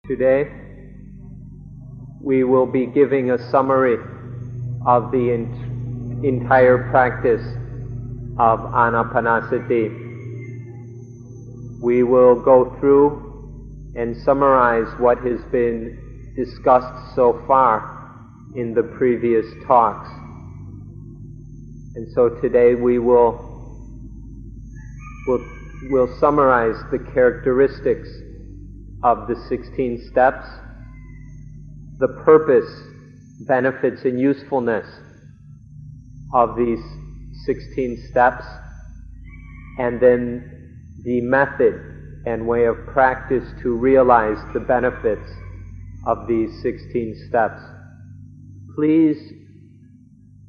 Today, we will be giving a summary of the entire practice of Ānāpānasati. We will go through and summarize what has been discussed so far in the previous talks. And so today we will summarize the characteristics of the 16 steps, the purpose, benefits, and usefulness of these 16 steps, and then the method and way of practice to realize the benefits of these 16 steps. Please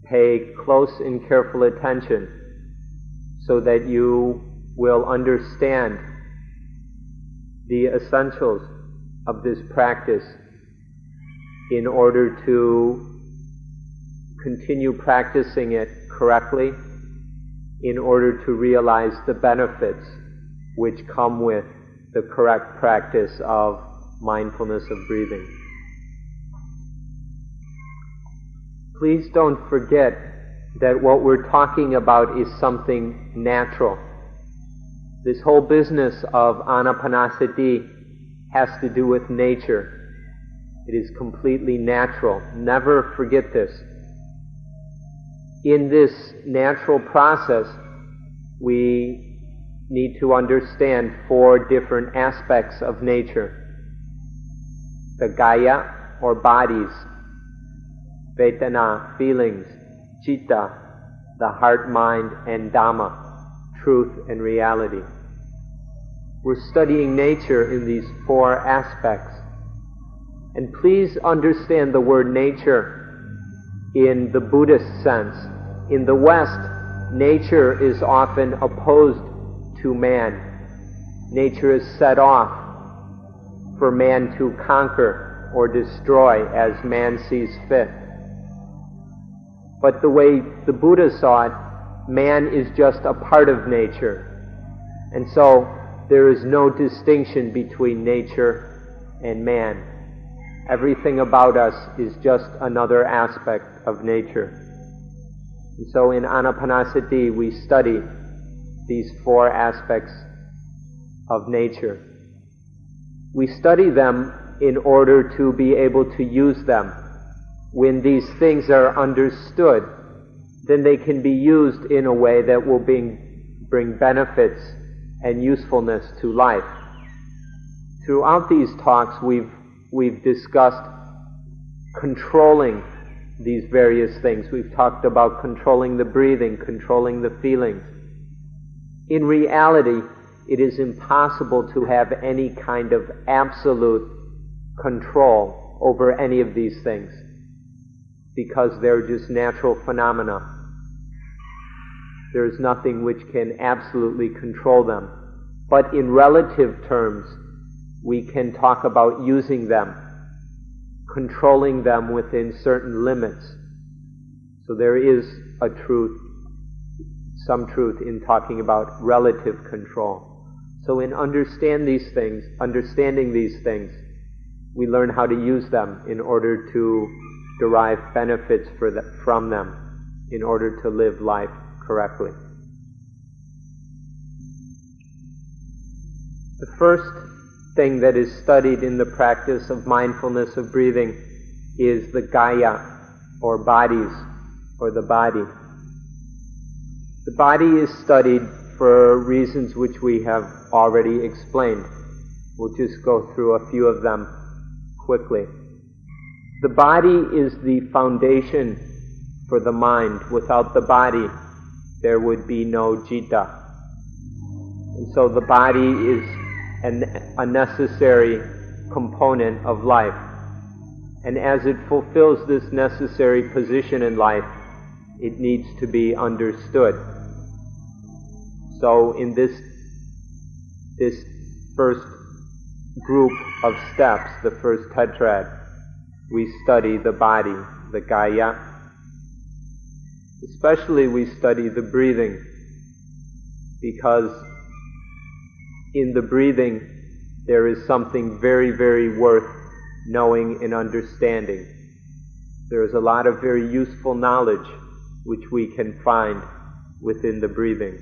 pay close and careful attention so that you will understand the essentials of this practice in order to continue practicing it correctly, in order to realize the benefits which come with the correct practice of mindfulness of breathing. Please don't forget that what we're talking about is something natural. This whole business of Ānāpānasati has to do with nature. It is completely natural. Never forget this. In this natural process, we need to understand 4 different aspects of nature. The Kaya, or bodies, Vedana, feelings, Citta, the heart, mind, and Dhamma, truth and reality. We're studying nature in these 4 aspects. And please understand the word nature in the Buddhist sense. In the West, nature is often opposed to man. Nature is set off for man to conquer or destroy as man sees fit. But the way the Buddha saw it, man is just a part of nature. And so there is no distinction between nature and man. Everything about us is just another aspect of nature. And so in Ānāpānasati we study these 4 aspects of nature. We study them in order to be able to use them. When these things are understood, then they can be used in a way that will bring benefits and usefulness to life. Throughout these talks, we've discussed controlling these various things. We've talked about controlling the breathing, controlling the feelings. In reality, it is impossible to have any kind of absolute control over any of these things, because they're just natural phenomena. There is nothing which can absolutely control them. But in relative terms, we can talk about using them, controlling them within certain limits. So there is a truth, some truth in talking about relative control. So in understanding these things, we learn how to use them in order to derive benefits from them, in order to live life correctly. The first thing that is studied in the practice of mindfulness of breathing is the Kaya, or bodies, or the body. The body is studied for reasons which we have already explained. We'll just go through a few of them quickly. The body is the foundation for the mind. Without the body, there would be no citta. And so the body is a necessary component of life. And as it fulfills this necessary position in life, it needs to be understood. So in this first group of steps, the first tetrad, we study the body, the Kaya. Especially we study the breathing, because in the breathing there is something very, very worth knowing and understanding. There is a lot of very useful knowledge which we can find within the breathing.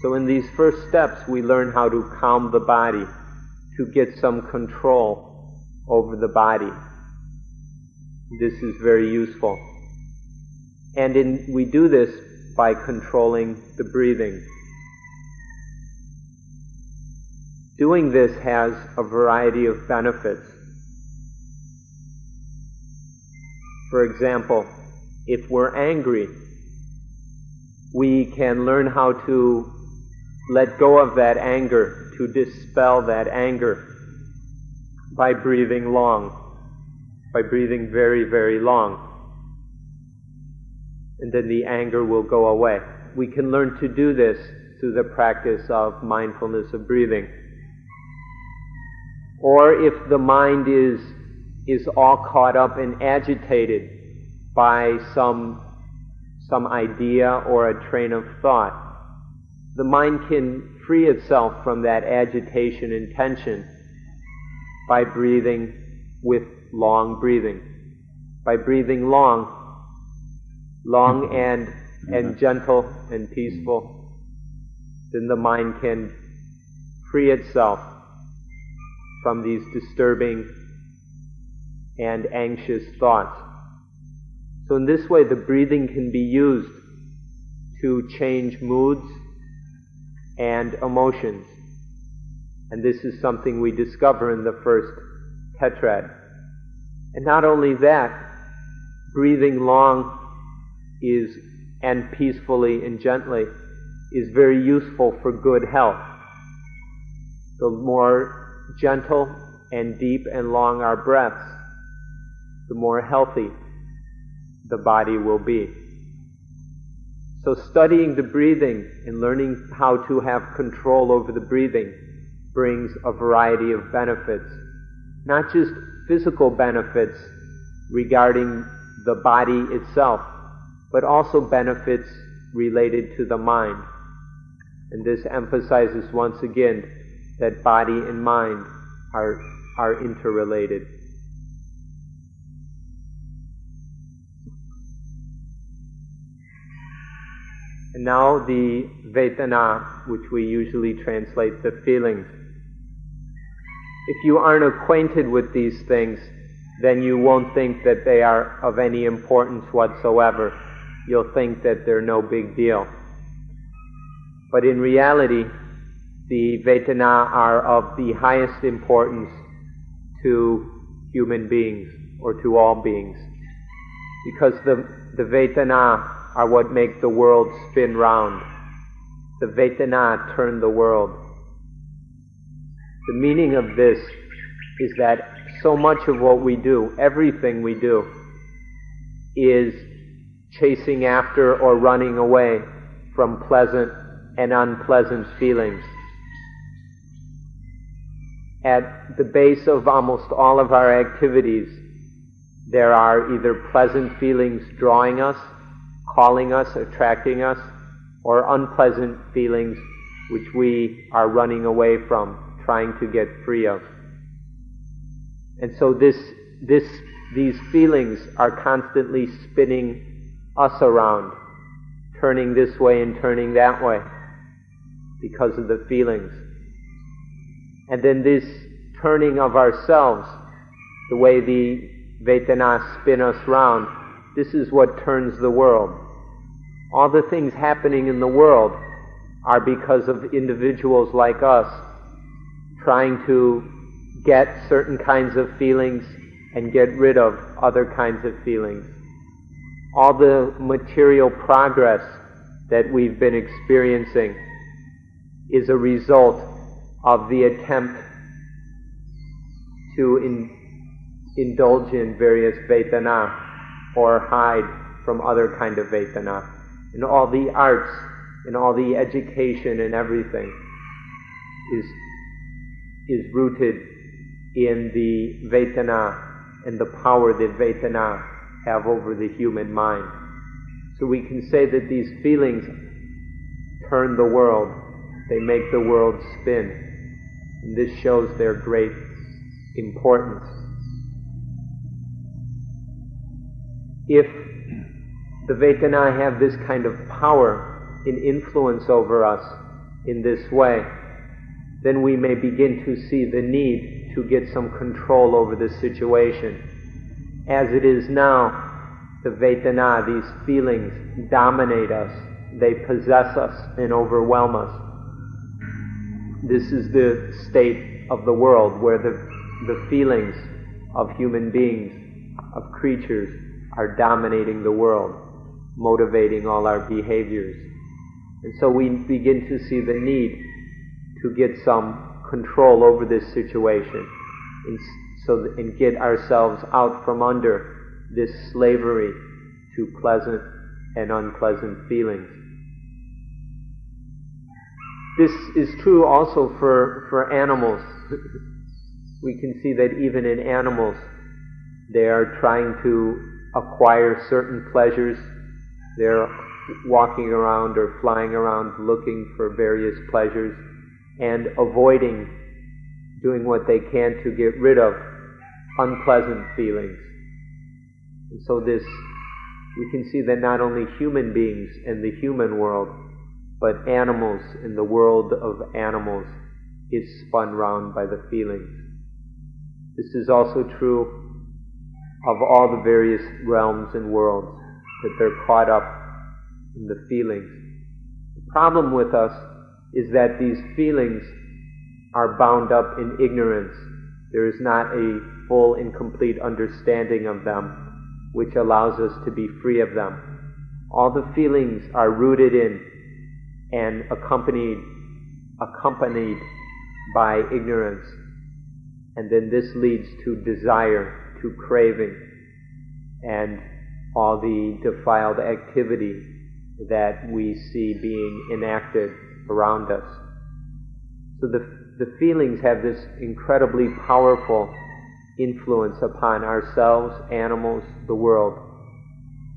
So in these first steps, we learn how to calm the body, to get some control over the body. This is very useful. And we do this by controlling the breathing. Doing this has a variety of benefits. For example, if we're angry, we can learn how to let go of that anger, to dispel that anger by breathing long, by breathing very, very long. And then the anger will go away. We can learn to do this through the practice of mindfulness of breathing. Or if the mind is all caught up and agitated by some idea or a train of thought, the mind can free itself from that agitation and tension by breathing with long breathing. By breathing long and gentle and peaceful, then the mind can free itself from these disturbing and anxious thoughts. So in this way, the breathing can be used to change moods and emotions. And this is something we discover in the first tetrad. And not only that, breathing long and peacefully and gently is very useful for good health. The more gentle and deep and long our breaths, the more healthy the body will be. So studying the breathing and learning how to have control over the breathing brings a variety of benefits. Not just physical benefits regarding the body itself, but also benefits related to the mind. And this emphasizes once again that body and mind are interrelated. And now the Vedana, which we usually translate the feelings. If you aren't acquainted with these things, then you won't think that they are of any importance whatsoever. You'll think that they're no big deal. But in reality, the Vedana are of the highest importance to human beings, or to all beings. Because the Vedana are what make the world spin round. The Vedana turn the world. The meaning of this is that so much of what we do, everything we do, is chasing after or running away from pleasant and unpleasant feelings. At the base of almost all of our activities, there are either pleasant feelings drawing us, calling us, attracting us, or unpleasant feelings which we are running away from, trying to get free of. And so these feelings are constantly spinning us around, turning this way and turning that way because of the feelings. And then this turning of ourselves, the way the Vedana spin us round, this is what turns the world. All the things happening in the world are because of individuals like us trying to get certain kinds of feelings and get rid of other kinds of feelings. All the material progress that we've been experiencing is a result of the attempt to indulge in various Vedana or hide from other kind of Vedana. And all the arts and all the education and everything is rooted in the Vedana and the power that Vedana have over the human mind. So we can say that these feelings turn the world. They make the world spin. And this shows their great importance. If the Vedana have this kind of power in influence over us in this way, then we may begin to see the need to get some control over the situation. As it is now, the Vedana, these feelings, dominate us. They possess us and overwhelm us. This is the state of the world where the feelings of human beings, of creatures, are dominating the world, motivating all our behaviors. And so we begin to see the need to get some control over this situation and get ourselves out from under this slavery to pleasant and unpleasant feelings. This is true also for animals. We can see that even in animals, they are trying to acquire certain pleasures. They're walking around or flying around looking for various pleasures and avoiding doing what they can to get rid of unpleasant feelings. And so we can see that not only human beings in the human world, but animals in the world of animals is spun round by the feelings. This is also true of all the various realms and worlds, that they're caught up in the feelings. The problem with us is that these feelings are bound up in ignorance. There is not a full and complete understanding of them, which allows us to be free of them. All the feelings are rooted in and accompanied by ignorance. And then this leads to desire, to craving, and all the defiled activity that we see being enacted around us. So the feelings have this incredibly powerful influence upon ourselves, animals, the world,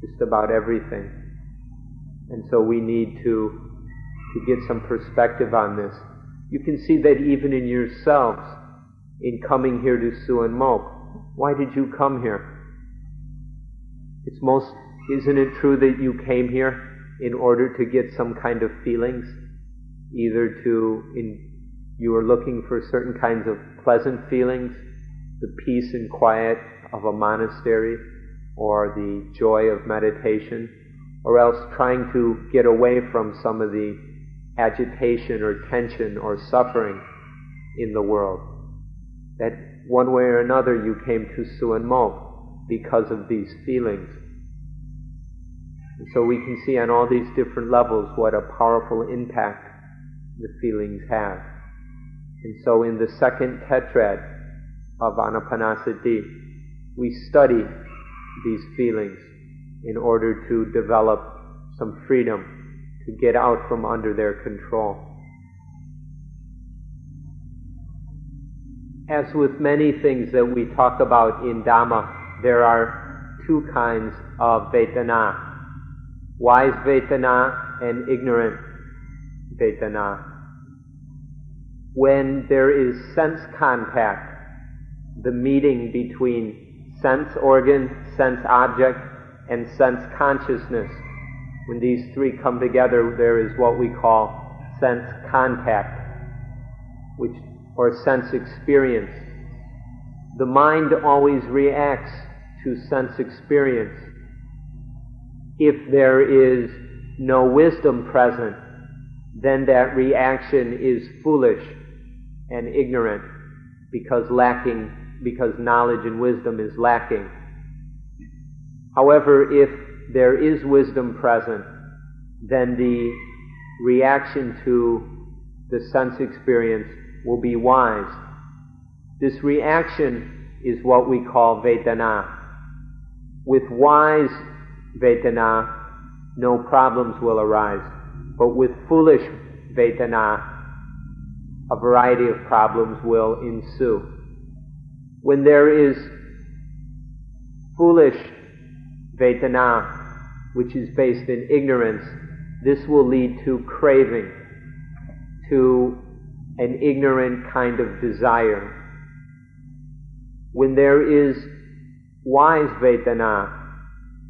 just about everything. And so we need to get some perspective on this. You can see that even in yourselves, in coming here to Suan Mokkh. Why did you come here? Isn't it true that you came here in order to get some kind of feelings? Either you were looking for certain kinds of pleasant feelings, the peace and quiet of a monastery, or the joy of meditation, or else trying to get away from some of the agitation or tension or suffering in the world. That one way or another you came to Suan Mokkh because of these feelings. And so we can see on all these different levels what a powerful impact the feelings have. And so in the second tetrad of Ānāpānasati, we study these feelings in order to develop some freedom, to get out from under their control. As with many things that we talk about in Dhamma, there are two kinds of Vedana: wise Vedana and ignorant Vedana. When there is sense contact, the meeting between sense organ, sense object, and sense consciousness, when these three come together, there is what we call sense contact, or sense experience. The mind always reacts to sense experience. If there is no wisdom present, then that reaction is foolish and ignorant because knowledge and wisdom is lacking. However, if there is wisdom present, then the reaction to the sense experience will be wise. This reaction is what we call Vedana. With wise Vedana, no problems will arise. But with foolish Vedana, a variety of problems will ensue. When there is foolish Vedana, which is based in ignorance, this will lead to craving, to an ignorant kind of desire. When there is wise Vedana,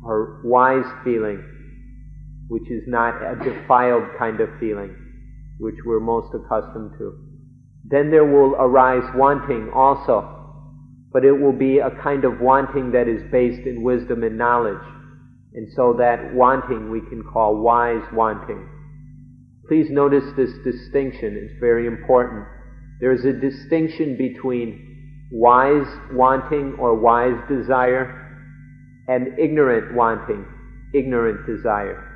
or wise feeling, which is not a defiled kind of feeling, which we're most accustomed to, then there will arise wanting also, but it will be a kind of wanting that is based in wisdom and knowledge, and so that wanting we can call wise wanting. Please notice this distinction, it's very important. There's a distinction between wise wanting or wise desire and ignorant wanting, ignorant desire.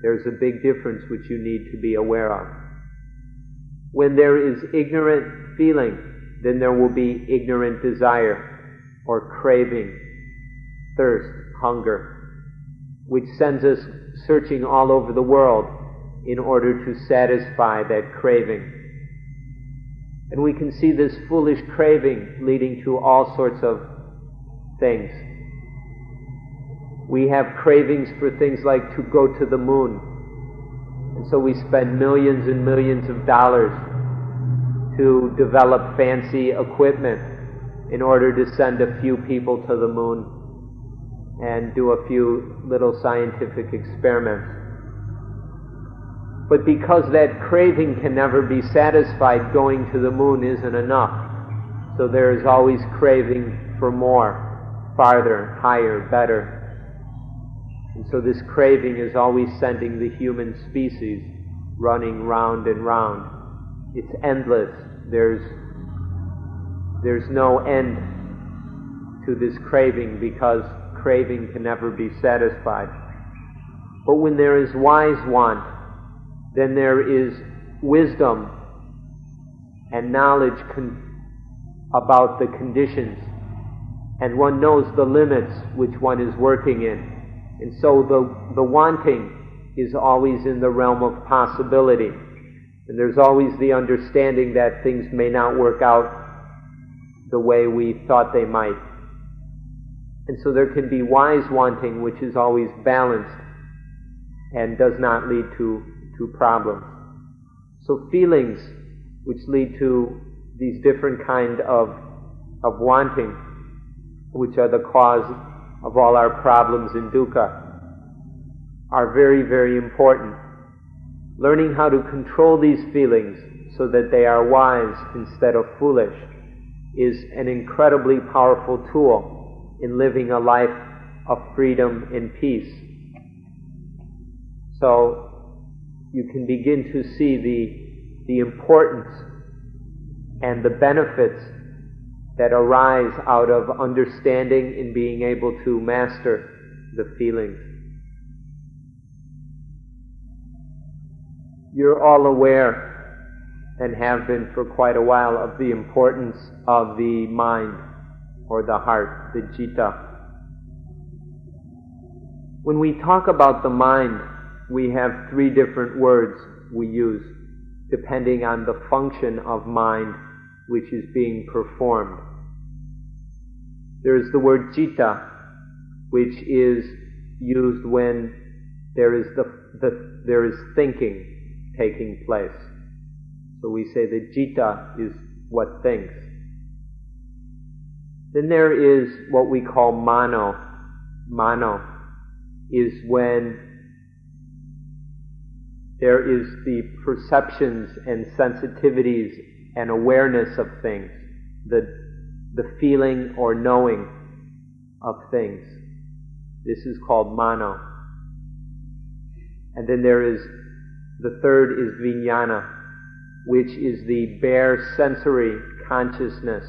There's a big difference which you need to be aware of. When there is ignorant feeling, then there will be ignorant desire or craving, thirst, hunger, which sends us searching all over the world in order to satisfy that craving. And we can see this foolish craving leading to all sorts of things. We have cravings for things like to go to the moon. And so we spend millions and millions of dollars to develop fancy equipment in order to send a few people to the moon and do a few little scientific experiments. But because that craving can never be satisfied, going to the moon isn't enough. So there is always craving for more, farther, higher, better. And so this craving is always sending the human species running round and round. It's endless. There's no end to this craving because craving can never be satisfied. But when there is wise want, then there is wisdom and knowledge about the conditions, and one knows the limits which one is working in. And so the wanting is always in the realm of possibility. And there's always the understanding that things may not work out the way we thought they might. And so there can be wise wanting, which is always balanced and does not lead to problems. So feelings which lead to these different kind of wanting, which are the cause of all our problems in dukkha, are very, very important. Learning how to control these feelings so that they are wise instead of foolish is an incredibly powerful tool in living a life of freedom and peace. So you can begin to see the importance and the benefits that arise out of understanding and being able to master the feelings. You're all aware, and have been for quite a while, of the importance of the mind, or the heart, the citta. When we talk about the mind, we have three different words we use, depending on the function of mind which is being performed. There is the word citta, which is used when there is thinking taking place. So we say that citta is what thinks. Then there is what we call mano. Mano is when there is the perceptions and sensitivities and awareness of things, the feeling or knowing of things. This is called mano. And then there is, the third is vijnana, which is the bare sensory consciousness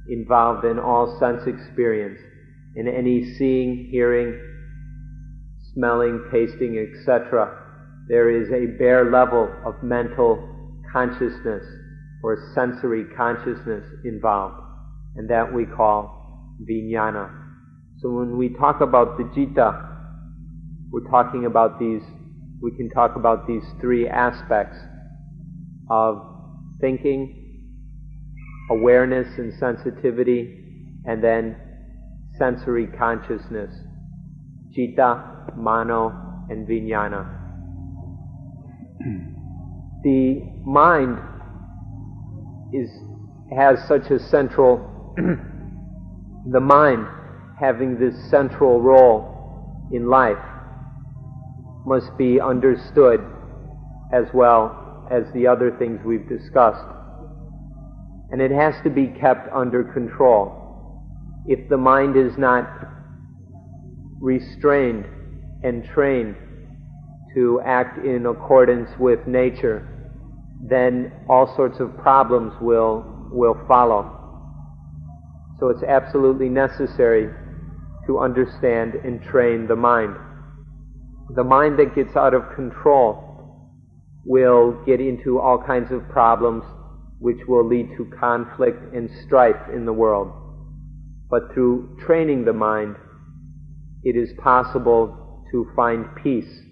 involved in all sense experience, in any seeing, hearing, smelling, tasting, etc. There is a bare level of mental consciousness or sensory consciousness involved, and that we call vijnana. So when we talk about the citta, we're talking about these, we can talk about these three aspects of thinking, awareness and sensitivity, and then sensory consciousness, citta, mano, and vijnana. The mind has such a central, the mind having this central role in life must be understood as well as the other things we've discussed. And it has to be kept under control. If the mind is not restrained and trained to act in accordance with nature, then all sorts of problems will follow. So it's absolutely necessary to understand and train the mind. The mind that gets out of control will get into all kinds of problems which will lead to conflict and strife in the world. But through training the mind, it is possible to find peace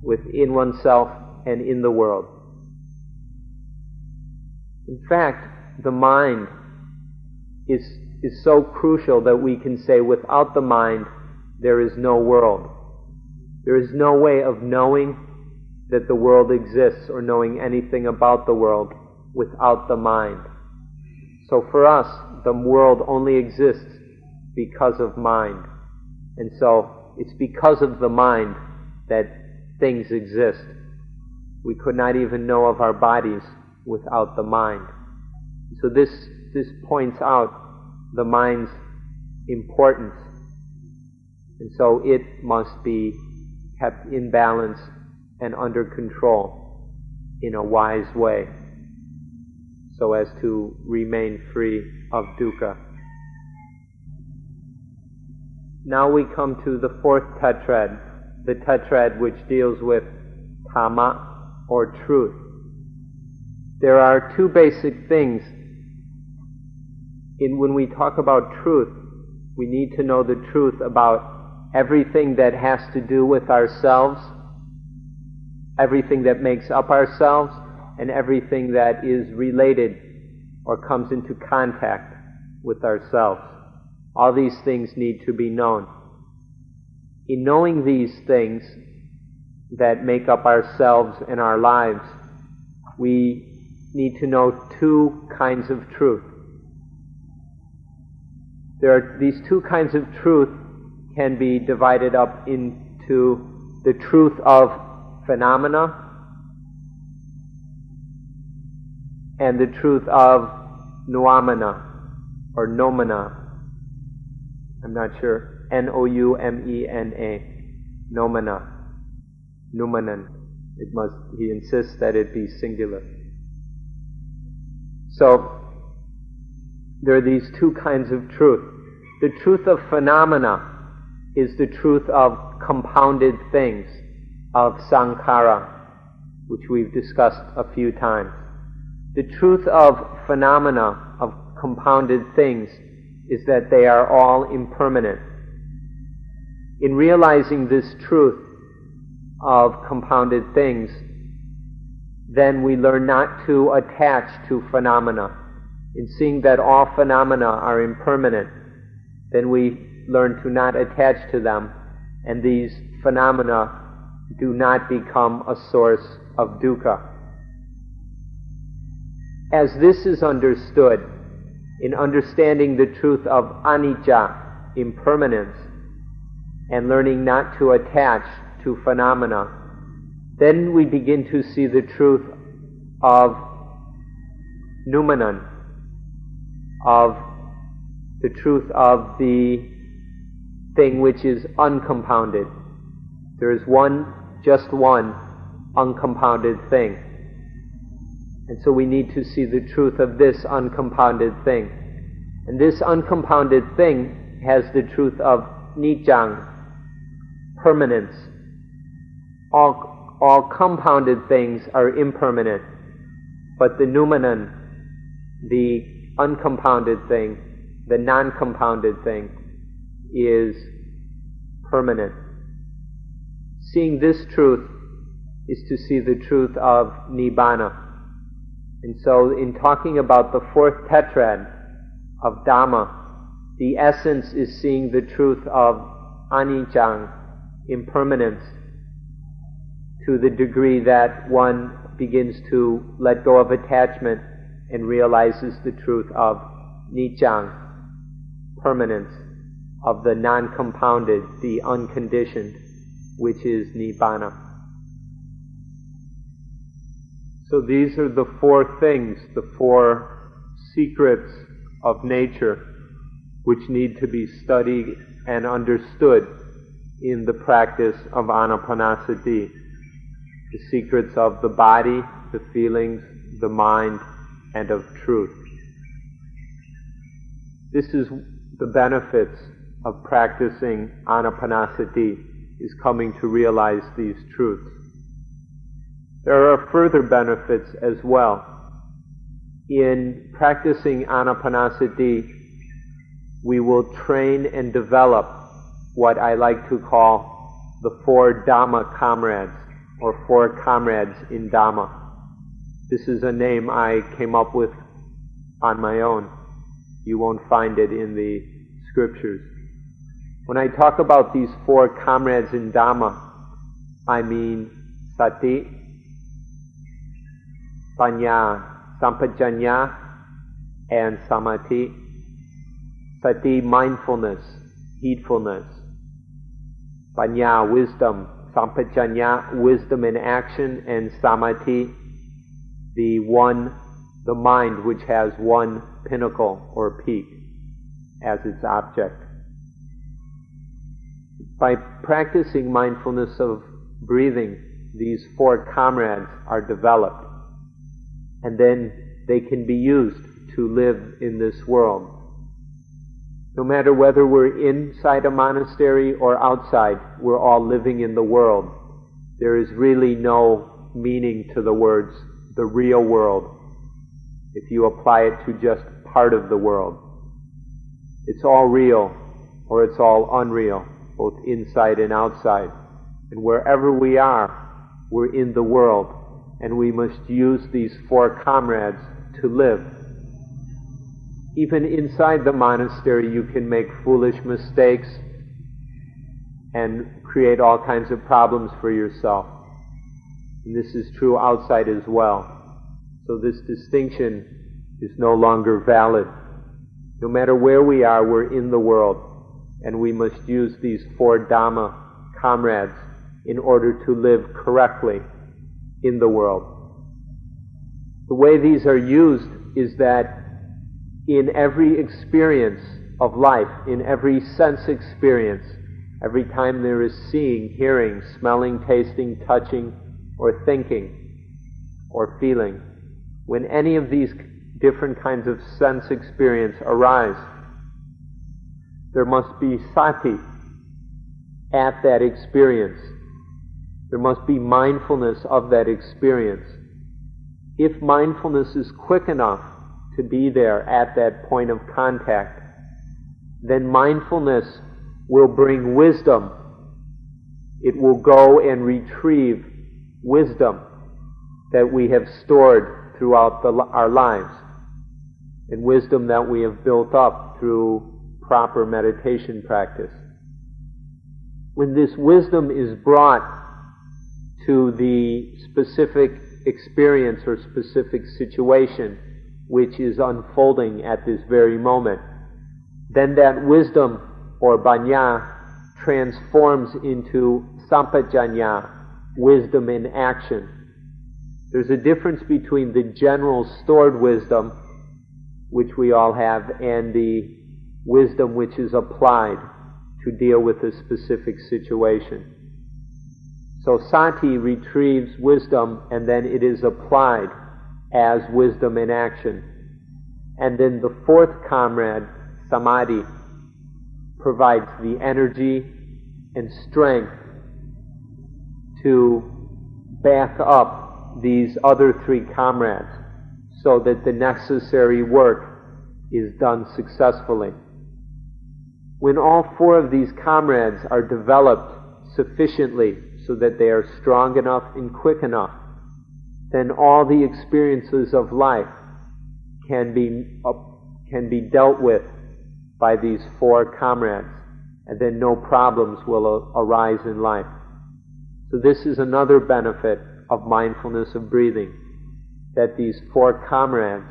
within oneself and in the world. In fact, the mind is so crucial that we can say without the mind there is no world. There is no way of knowing that the world exists or knowing anything about the world without the mind. So for us, the world only exists because of mind. And so it's because of the mind that things exist. We could not even know of our bodies without the mind. So this points out the mind's importance. And so it must be kept in balance and under control in a wise way so as to remain free of dukkha. Now we come to the fourth tetrad, the tetrad which deals with Dhamma, or truth. There are two basic things. When we talk about truth, we need to know the truth about everything that has to do with ourselves, everything that makes up ourselves, and everything that is related or comes into contact with ourselves. All these things need to be known. In knowing these things that make up ourselves and our lives, we need to know two kinds of truth. These two kinds of truth can be divided up into the truth of phenomena and the truth of noumena or noumena. I'm not sure. Noumena. Noumena. Noumenon. He insists that it be singular. So there are these two kinds of truth. The truth of phenomena is the truth of compounded things, of sankhara, which we've discussed a few times. The truth of phenomena, of compounded things, is that they are all impermanent. In realizing this truth of compounded things, then we learn not to attach to phenomena. In seeing that all phenomena are impermanent, then we learn to not attach to them, and these phenomena do not become a source of dukkha. As this is understood, in understanding the truth of anicca, impermanence, and learning not to attach to phenomena, then we begin to see the truth of noumenon, of the truth of the thing which is uncompounded. There is just one uncompounded thing. And so we need to see the truth of this uncompounded thing. And this uncompounded thing has the truth of niccang, permanence. All compounded things are impermanent, but the noumenon, the uncompounded thing, the non-compounded thing, is permanent. Seeing this truth is to see the truth of nibbana. And so in talking about the fourth tetrad of Dhamma, the essence is seeing the truth of anicca, impermanence, to the degree that one begins to let go of attachment and realizes the truth of niccang, permanence, of the non-compounded, the unconditioned, which is nibbana. So these are the four things, the four secrets of nature, which need to be studied and understood in the practice of Ānāpānasati. The secrets of the body, the feelings, the mind, and of truth. This is the benefits of practicing Ānāpānasati, is coming to realize these truths. There are further benefits as well. In practicing Ānāpānasati, we will train and develop what I like to call the four Dhamma comrades, or four comrades in Dhamma. This is a name I came up with on my own. You won't find it in the scriptures. When I talk about these four comrades in Dhamma, I mean sati, panya, sampajanya, and samadhi. Sati, mindfulness, heedfulness. Panya, wisdom. Sampajanya, wisdom in action. And samadhi, the mind which has one pinnacle or peak as its object. By practicing mindfulness of breathing, these four comrades are developed, and then they can be used to live in this world. No matter whether we're inside a monastery or outside, we're all living in the world. There is really no meaning to the words, the real world, if you apply it to just part of the world. It's all real, or it's all unreal, both inside and outside. And wherever we are, we're in the world, and we must use these four comrades to live. Even inside the monastery, you can make foolish mistakes and create all kinds of problems for yourself. And this is true outside as well. So this distinction is no longer valid. No matter where we are, we're in the world, and we must use these four Dhamma comrades in order to live correctly in the world. The way these are used is that in every experience of life, in every sense experience, every time there is seeing, hearing, smelling, tasting, touching, or thinking, or feeling, when any of these different kinds of sense experience arise, there must be sati at that experience. There must be mindfulness of that experience. If mindfulness is quick enough to be there at that point of contact, then mindfulness will bring wisdom. It will go and retrieve wisdom that we have stored throughout our lives, and wisdom that we have built up through proper meditation practice. When this wisdom is brought to the specific experience or specific situation which is unfolding at this very moment, then that wisdom or panya transforms into sampajanya, wisdom in action. There's a difference between the general stored wisdom, which we all have, and the wisdom which is applied to deal with a specific situation. So sati retrieves wisdom, and then it is applied as wisdom in action. And then the fourth comrade, samadhi, provides the energy and strength to back up these other three comrades so that the necessary work is done successfully. When all four of these comrades are developed sufficiently so that they are strong enough and quick enough, then all the experiences of life can be dealt with by these four comrades, and then no problems will arise in life. So this is another benefit of mindfulness of breathing, that these four comrades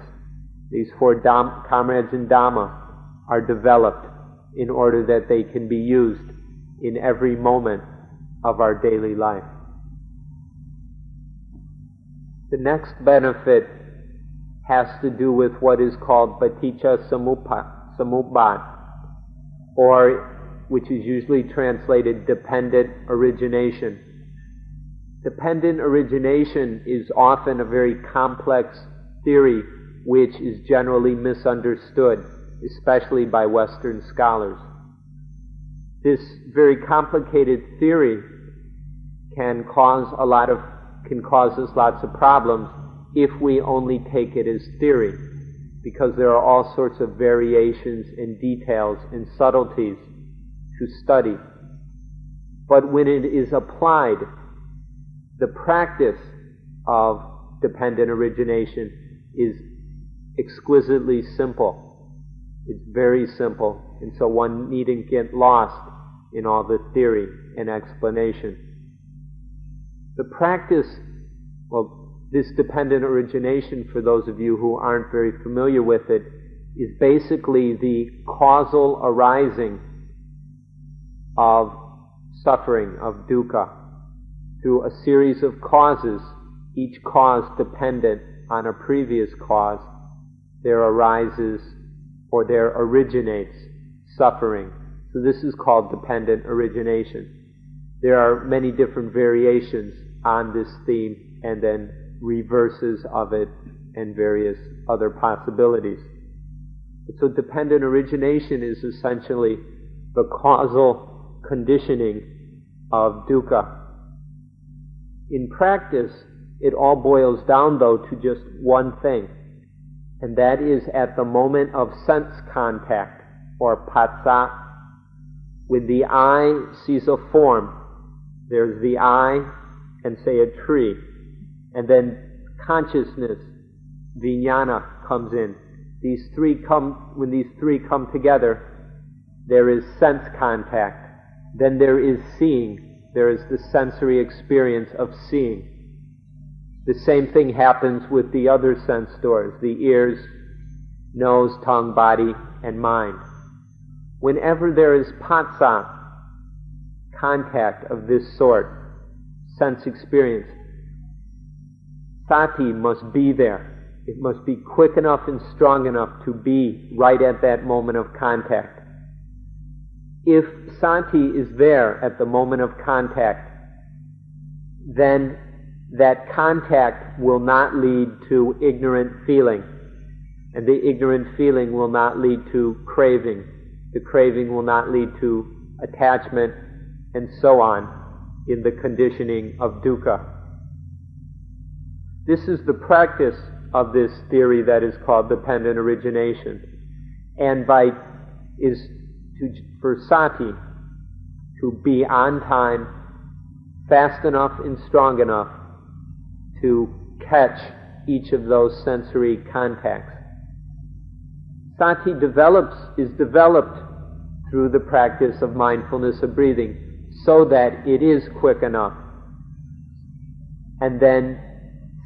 in Dhamma are developed in order that they can be used in every moment of our daily life. The next benefit has to do with what is called paticca samuppada, or which is usually translated dependent origination. Dependent origination is often a very complex theory which is generally misunderstood, especially by Western scholars. This very complicated theory can cause us lots of problems if we only take it as theory, because there are all sorts of variations and details and subtleties to study. But when it is applied, the practice of dependent origination is exquisitely simple. It's very simple, and so one needn't get lost in all the theory and explanation. The practice, this dependent origination, for those of you who aren't very familiar with it, is basically the causal arising of suffering, of dukkha, through a series of causes, each cause dependent on a previous cause. There arises, or there originates, suffering. So this is called dependent origination. There are many different variations on this theme, and then reverses of it, and various other possibilities. So dependent origination is essentially the causal conditioning of dukkha. In practice, it all boils down, though, to just one thing, and that is at the moment of sense contact, or phassa. When the eye sees a form, there's the eye and, say, a tree, and then consciousness, vijnana, comes in. When these three come together, there is sense contact. Then there is seeing. There is the sensory experience of seeing. The same thing happens with the other sense doors, the ears, nose, tongue, body, and mind. Whenever there is phassa, contact of this sort, sense experience, sati must be there. It must be quick enough and strong enough to be right at that moment of contact. If sati is there at the moment of contact, then that contact will not lead to ignorant feeling, and the ignorant feeling will not lead to craving. The craving will not lead to attachment, and so on, in the conditioning of dukkha. This is the practice of this theory that is called dependent origination, and for sati to be on time, fast enough and strong enough to catch each of those sensory contacts. Sati is developed through the practice of mindfulness of breathing, so that it is quick enough. And then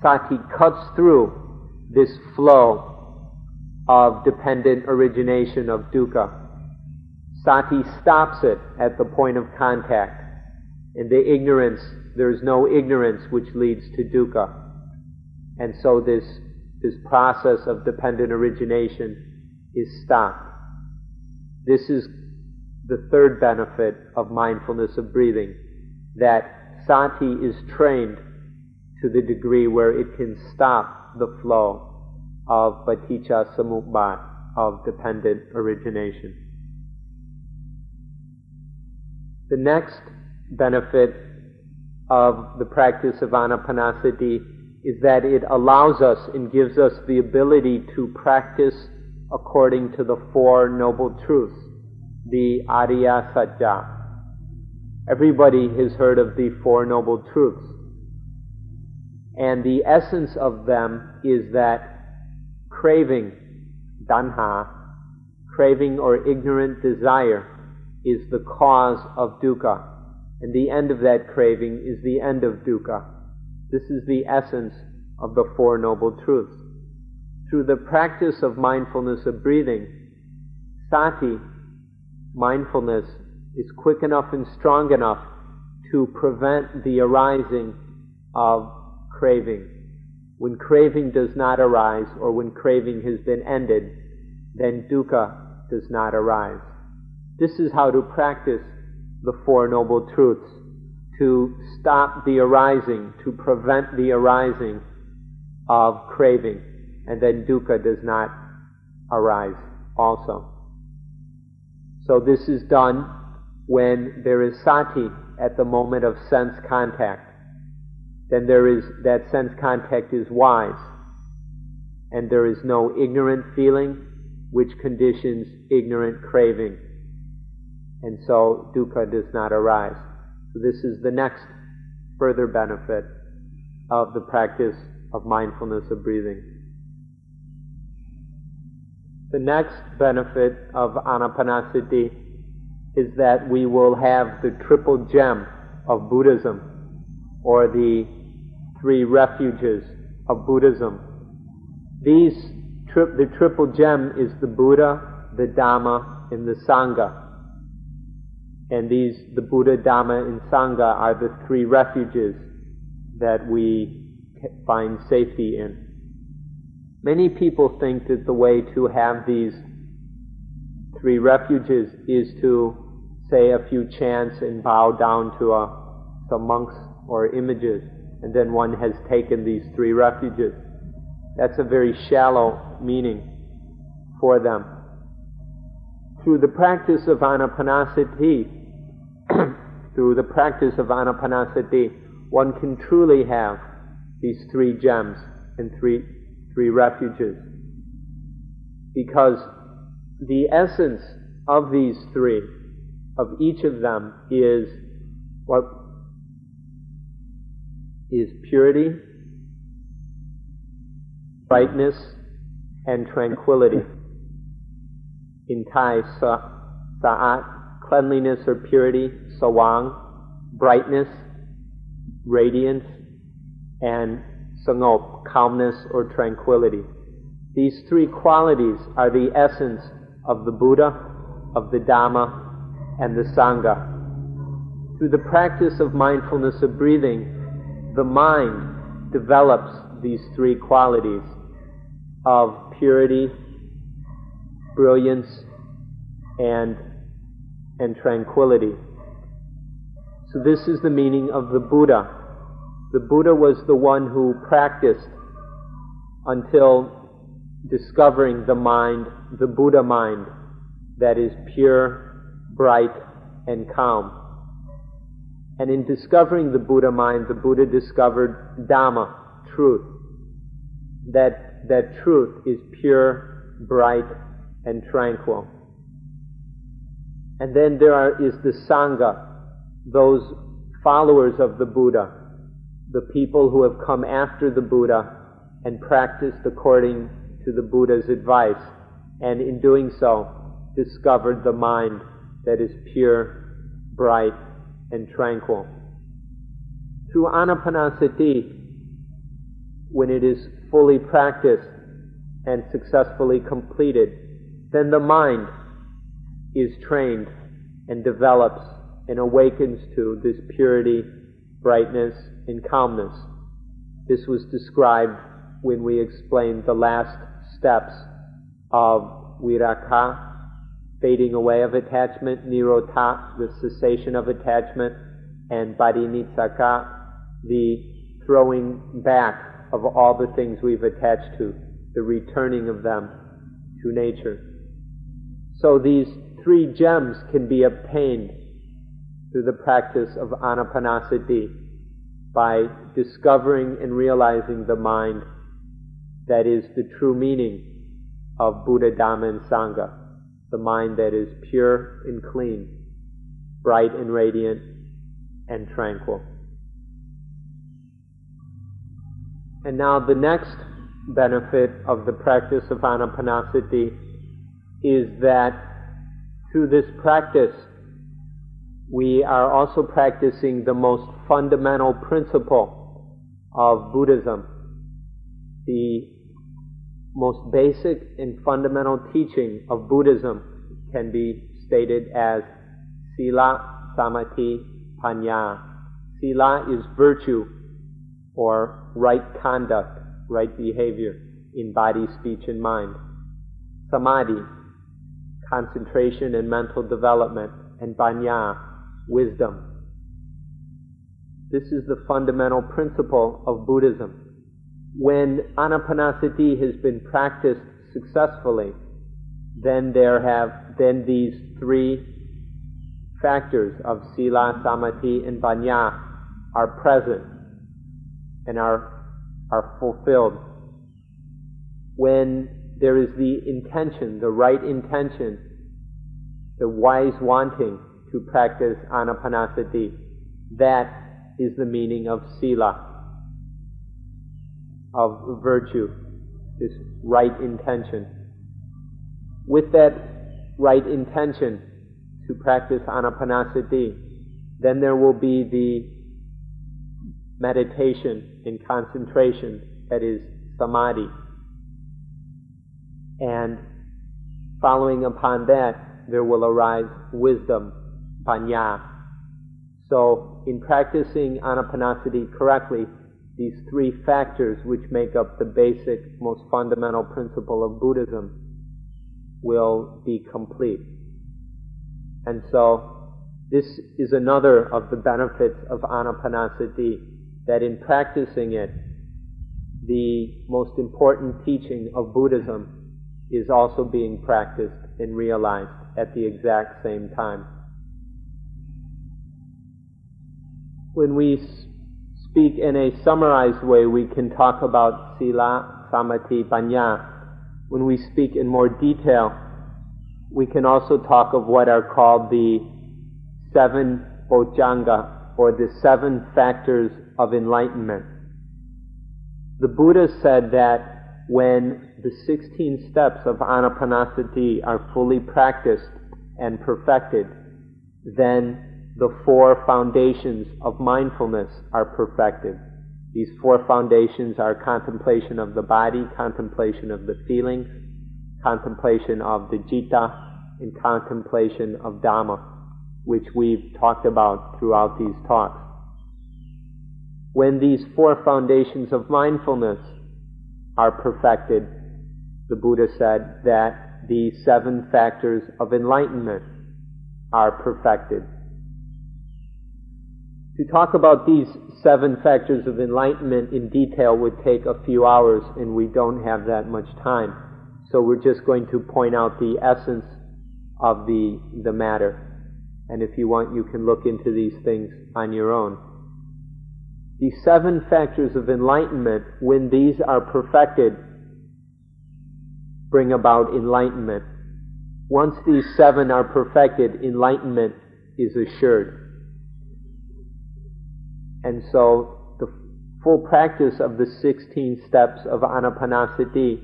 sati cuts through this flow of dependent origination of dukkha. Sati stops it at the point of contact. In the ignorance, there is no ignorance which leads to dukkha. And so this process of dependent origination is stopped. This is the third benefit of mindfulness of breathing, that sati is trained to the degree where it can stop the flow of paticca samuppada, of dependent origination. The next benefit of the practice of Ānāpānasati is that it allows us and gives us the ability to practice according to the Four Noble Truths, the Ariya-sacca. Everybody has heard of the Four Noble Truths. And the essence of them is that craving, tanha, craving or ignorant desire, is the cause of dukkha. And the end of that craving is the end of dukkha. This is the essence of the Four Noble Truths. Through the practice of mindfulness of breathing, sati, mindfulness, is quick enough and strong enough to prevent the arising of craving. When craving does not arise, or when craving has been ended, then dukkha does not arise. This is how to practice the Four Noble Truths, to stop the arising, to prevent the arising of craving, and then dukkha does not arise also. So this is done when there is sati at the moment of sense contact. Then that sense contact is wise, and there is no ignorant feeling which conditions ignorant craving, and so dukkha does not arise. So this is the next further benefit of the practice of mindfulness of breathing. The next benefit of Ānāpānasati is that we will have the triple gem of Buddhism, or the three refuges of Buddhism. The triple gem is the Buddha, the Dhamma, and the Sangha. And the Buddha, Dhamma, and Sangha are the three refuges that we find safety in. Many people think that the way to have these three refuges is to say a few chants and bow down to some monks or images, and then one has taken these three refuges. That's a very shallow meaning for them. Through the practice of Ānāpānasati, one can truly have these three gems and three refuges, because the essence of these three, of each of them, is what is purity, brightness, and tranquility. In Thai, sa'at, cleanliness or purity, sawang, brightness, radiance, and sangop, calmness or tranquility. These three qualities are the essence of the Buddha, of the Dhamma, and the Sangha. Through the practice of mindfulness of breathing, the mind develops these three qualities of purity, brilliance, and tranquility. So this is the meaning of the Buddha. The Buddha was the one who practiced until discovering the mind, the Buddha mind, that is pure, bright, and calm. And in discovering the Buddha mind, the Buddha discovered Dhamma, truth. That truth is pure, bright, and tranquil. And then there is the Sangha, those followers of the Buddha, the people who have come after the Buddha and practiced according to the Buddha's advice, and in doing so discovered the mind that is pure, bright, and tranquil. Through Ānāpānasati, when it is fully practiced and successfully completed, then the mind is trained and develops and awakens to this purity, brightness, and calmness. This was described when we explained the last steps of virakha, fading away of attachment, nirodha, the cessation of attachment, and parinitsaka, the throwing back of all the things we've attached to, the returning of them to nature. So these three gems can be obtained through the practice of Ānāpānasati, by discovering and realizing the mind that is the true meaning of Buddha, Dhamma, and Sangha, the mind that is pure and clean, bright and radiant, and tranquil. And now the next benefit of the practice of Ānāpānasati is that through this practice we are also practicing the most fundamental principle of Buddhism, the most basic and fundamental teaching of Buddhism can be stated as Sila, Samadhi, Panya. Sila is virtue, or right conduct, right behavior in body, speech, and mind. Samadhi, concentration and mental development, and Panya, wisdom. This is the fundamental principle of Buddhism. When Anapanasati has been practiced successfully, then these three factors of Sila, Samadhi, and Panya are present and are fulfilled. When there is the intention, the right intention, the wise wanting to practice Anapanasati, that is the meaning of Sila, of virtue, this right intention. With that right intention to practice Anapanasati, then there will be the meditation and concentration, that is Samadhi. And following upon that, there will arise wisdom, Panya. So, in practicing Anapanasati correctly, these three factors which make up the basic, most fundamental principle of Buddhism will be complete. And so, this is another of the benefits of Ānāpānasati, that in practicing it, the most important teaching of Buddhism is also being practiced and realized at the exact same time. When we speak in a summarized way, we can talk about Sila, Samadhi, Panya. When we speak in more detail, we can also talk of what are called the 7 Bojjhanga, or the 7 factors of enlightenment. The Buddha said that when the 16 steps of Ānāpānasati are fully practiced and perfected, then the 4 foundations of mindfulness are perfected. These 4 foundations are contemplation of the body, contemplation of the feelings, contemplation of the citta, and contemplation of Dhamma, which we've talked about throughout these talks. When these 4 foundations of mindfulness are perfected, the Buddha said that the 7 factors of enlightenment are perfected. To talk about these 7 factors of enlightenment in detail would take a few hours, and we don't have that much time. So we're just going to point out the essence of the matter. And if you want, you can look into these things on your own. The 7 factors of enlightenment, when these are perfected, bring about enlightenment. Once these 7 are perfected, enlightenment is assured. And so the full practice of the 16 steps of Ānāpānasati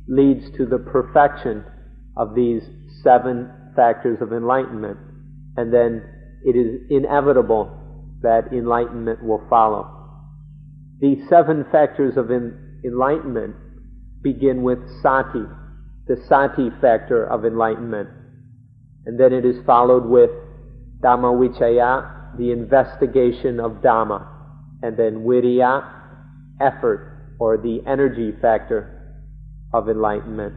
leads to the perfection of these 7 factors of enlightenment. And then it is inevitable that enlightenment will follow. These 7 factors of enlightenment begin with sati, the sati factor of enlightenment. And then it is followed with Dhamma Vichaya, the investigation of Dhamma, and then Viriya, effort, or the energy factor of enlightenment.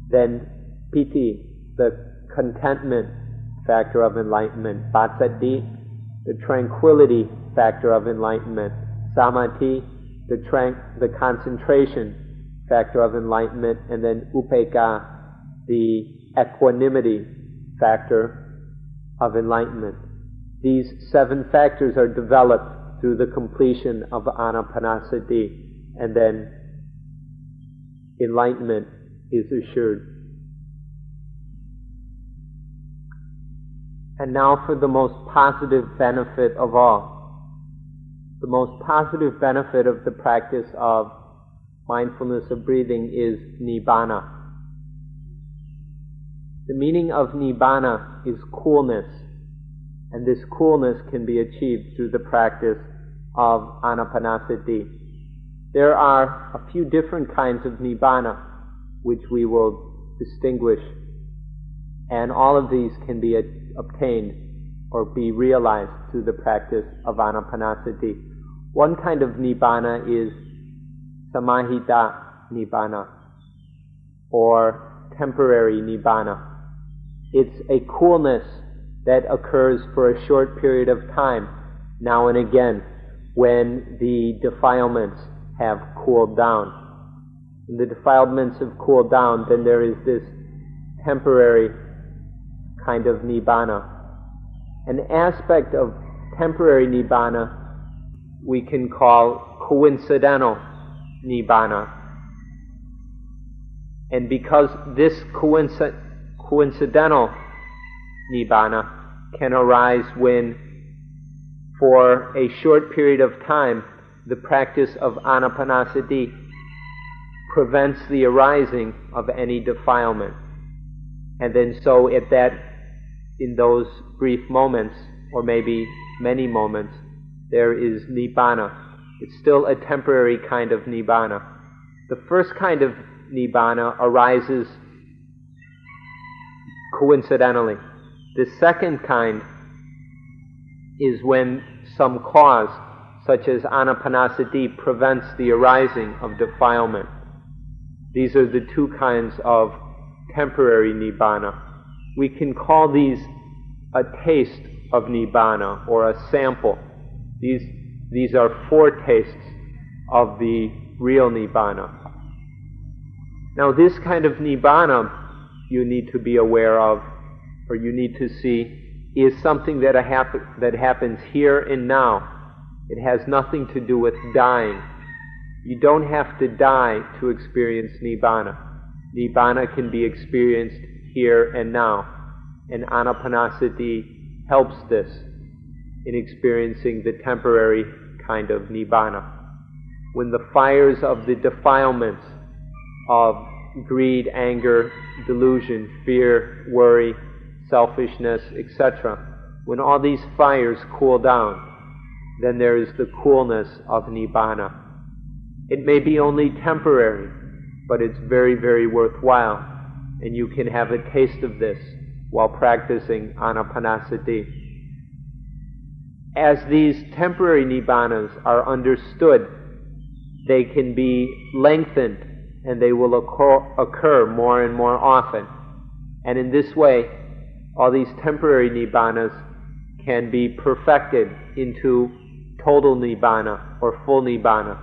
Then Piti, the contentment factor of enlightenment. Passaddhi, the tranquility factor of enlightenment. Samadhi, the concentration factor of enlightenment. And then Upekkha, the equanimity factor of enlightenment. These 7 factors are developed through the completion of Ānāpānasati, and then enlightenment is assured. And now for the most positive benefit of all. The most positive benefit of the practice of mindfulness of breathing is Nibbana. The meaning of Nibbana is coolness. And this coolness can be achieved through the practice of Ānāpānasati. There are a few different kinds of nibbana which we will distinguish, and all of these can be obtained or be realized through the practice of Ānāpānasati. One kind of nibbana is samahita nibbana, or temporary nibbana. It's a coolness that occurs for a short period of time, now and again, when the defilements have cooled down. When the defilements have cooled down, then there is this temporary kind of nibbana. An aspect of temporary nibbana we can call coincidental nibbana. And because this coincidental nibbana can arise when, for a short period of time, the practice of Ānāpānasati prevents the arising of any defilement. And then so in those brief moments, or maybe many moments, there is nibbana. It's still a temporary kind of nibbana. The first kind of nibbana arises coincidentally. The second kind is when some cause, such as Ānāpānasati, prevents the arising of defilement. These are the two kinds of temporary nibbana. We can call these a taste of nibbana, or a sample. These are foretastes of the real nibbana. Now this kind of nibbana you need to be aware of, or you need to see, is something that happens here and now. It has nothing to do with dying. You don't have to die to experience nibbana. Nibbana can be experienced here and now, and Ānāpānasati helps this in experiencing the temporary kind of nibbana. When the fires of the defilements of greed, anger, delusion, fear, worry, selfishness, etc., when all these fires cool down, then there is the coolness of nibbana. It may be only temporary, but it's very, very worthwhile, and you can have a taste of this while practicing Ānāpānasati. As these temporary nibbanas are understood, they can be lengthened and they will occur more and more often. And in this way, all these temporary nibbanas can be perfected into total nibbana or full nibbana.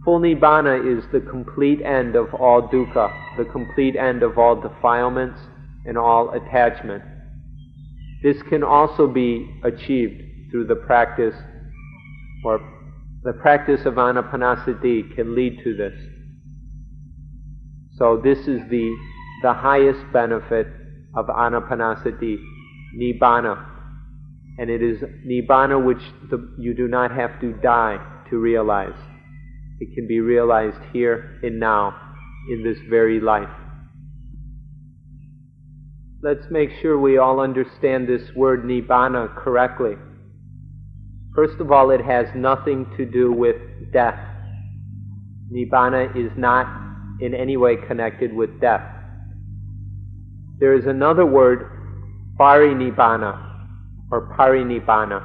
Full nibbana is the complete end of all dukkha, the complete end of all defilements and all attachment. This can also be achieved through the practice, or the practice of Ānāpānasati can lead to this. So this is the highest benefit of Ānāpānasati, nibbana. And it is nibbana which you do not have to die to realize. It can be realized here and now, in this very life. Let's make sure we all understand this word nibbana correctly. First of all, it has nothing to do with death. Nibbana is not in any way connected with death. There is another word, parinibbana, or parinibbana.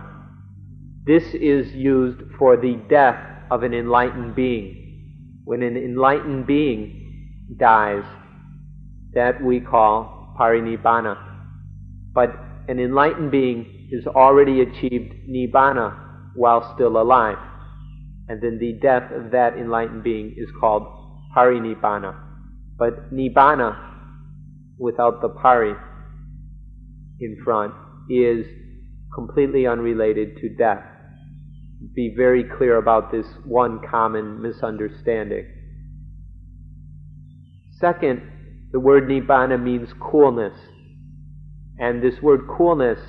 This is used for the death of an enlightened being. When an enlightened being dies, that we call parinibbana. But an enlightened being has already achieved nibbana while still alive. And then the death of that enlightened being is called parinibbana. But nibbana, without the pari in front, is completely unrelated to death. Be very clear about this one common misunderstanding. Second, the word nibbana means coolness. And this word coolness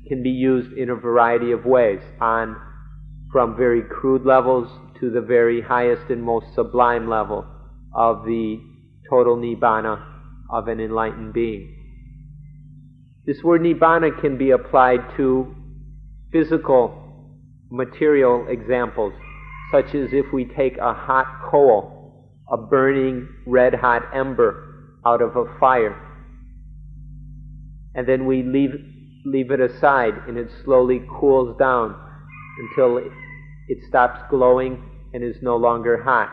can be used in a variety of ways, from very crude levels to the very highest and most sublime level of the total nibbana of an enlightened being. This word nibbana can be applied to physical, material examples, such as if we take a hot coal, a burning red-hot ember out of a fire, and then we leave it aside and it slowly cools down until it stops glowing and is no longer hot.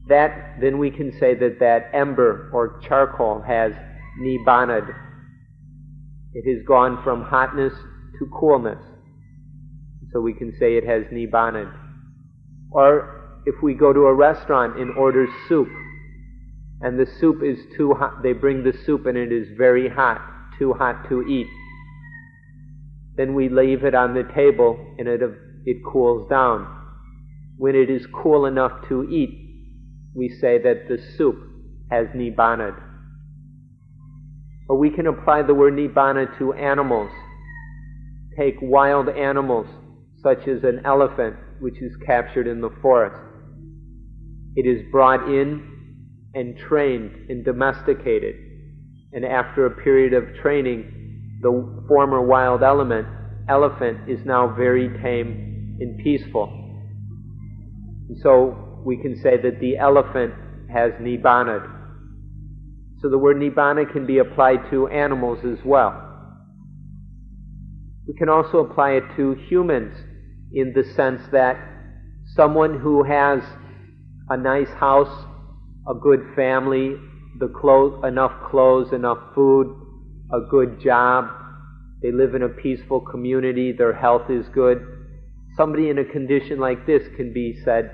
Then we can say that ember or charcoal has nibbānad. It has gone from hotness to coolness. So we can say it has nibbānad. Or if we go to a restaurant and order soup, and the soup is too hot, they bring the soup and it is very hot, too hot to eat. Then we leave it on the table and it cools down. When it is cool enough to eat, we say that the soup has nibbānad. Or we can apply the word nibbāna to animals. Take wild animals, such as an elephant, which is captured in the forest. It is brought in and trained and domesticated. And after a period of training, the former wild elephant is now very tame and peaceful. And so we can say that the elephant has nibbānad. So the word nibbāna can be applied to animals as well. We can also apply it to humans in the sense that someone who has a nice house, a good family, enough clothes, enough food, a good job, they live in a peaceful community, their health is good. Somebody in a condition like this can be said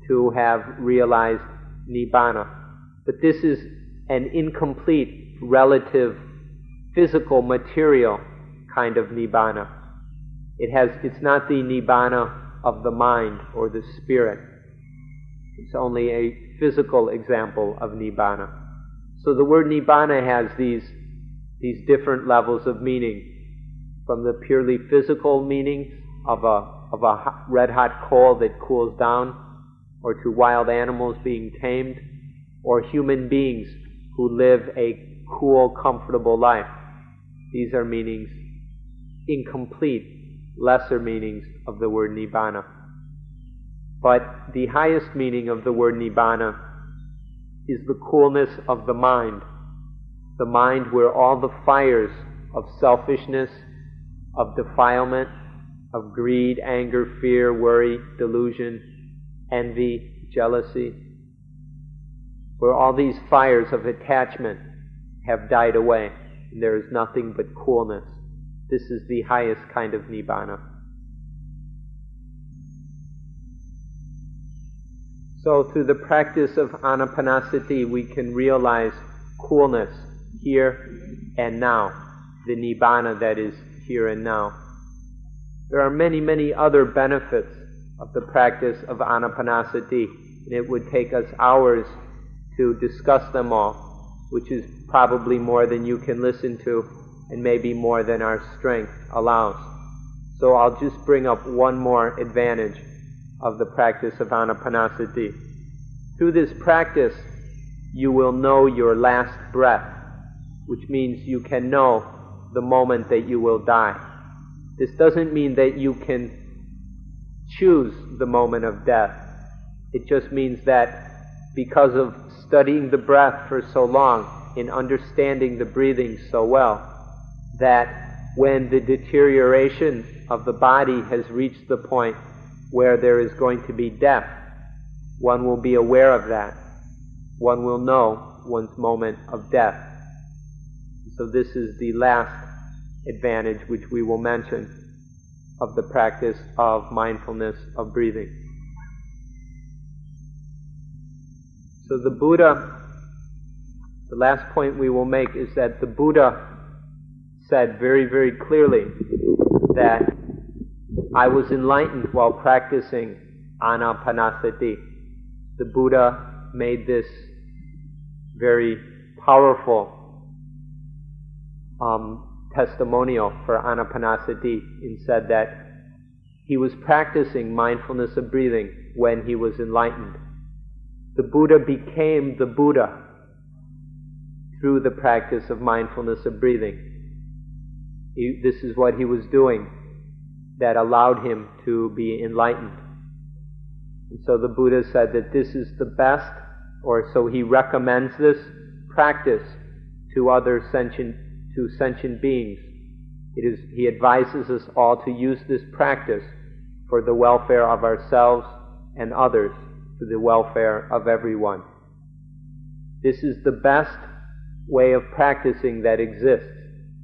to have realized nibbāna. But this is an incomplete, relative, physical, material kind of nibbāna. It's not the nibbāna of the mind or the spirit. It's only a physical example of nibbāna. So the word nibbāna has these different levels of meaning, from the purely physical meaning of a red-hot coal that cools down, or to wild animals being tamed, or human beings who live a cool, comfortable life. These are meanings, incomplete, lesser meanings of the word nibbāna. But the highest meaning of the word nibbāna is the coolness of the mind where all the fires of selfishness, of defilement, of greed, anger, fear, worry, delusion, envy, jealousy, where all these fires of attachment have died away, and there is nothing but coolness. This is the highest kind of nibbāna. So through the practice of Ānāpānasati, we can realize coolness here and now, the nibbāna that is here and now. There are many, many other benefits of the practice of Ānāpānasati, and it would take us hours to discuss them all, which is probably more than you can listen to, and maybe more than our strength allows. So I'll just bring up one more advantage of the practice of Ānāpānasati. Through this practice, you will know your last breath, which means you can know the moment that you will die. This doesn't mean that you can choose the moment of death. It just means that because of studying the breath for so long and understanding the breathing so well, that when the deterioration of the body has reached the point where there is going to be death, one will be aware of that. One will know one's moment of death. So this is the last advantage which we will mention of the practice of mindfulness of breathing. So the Buddha, the last point we will make is that the Buddha said very, very clearly that I was enlightened while practicing Ānāpānasati. The Buddha made this very powerful testimonial for Ānāpānasati and said that he was practicing mindfulness of breathing when he was enlightened. The Buddha became the Buddha through the practice of mindfulness of breathing. This is what he was doing that allowed him to be enlightened. And so the Buddha said that this is the best, or so he recommends this practice to other sentient beings. He advises us all to use this practice for the welfare of ourselves and others, for the welfare of everyone. This is the best way of practicing that exists.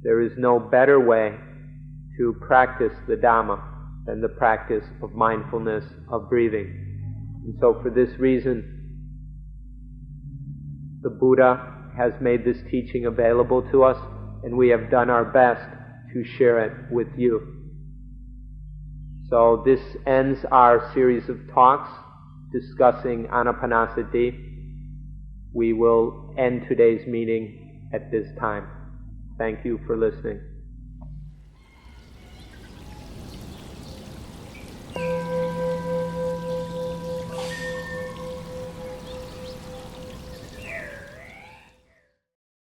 There is no better way to practice the Dhamma than the practice of mindfulness, of breathing. And so for this reason, the Buddha has made this teaching available to us, and we have done our best to share it with you. So this ends our series of talks discussing Ānāpānasati. We will end today's meeting at this time. Thank you for listening.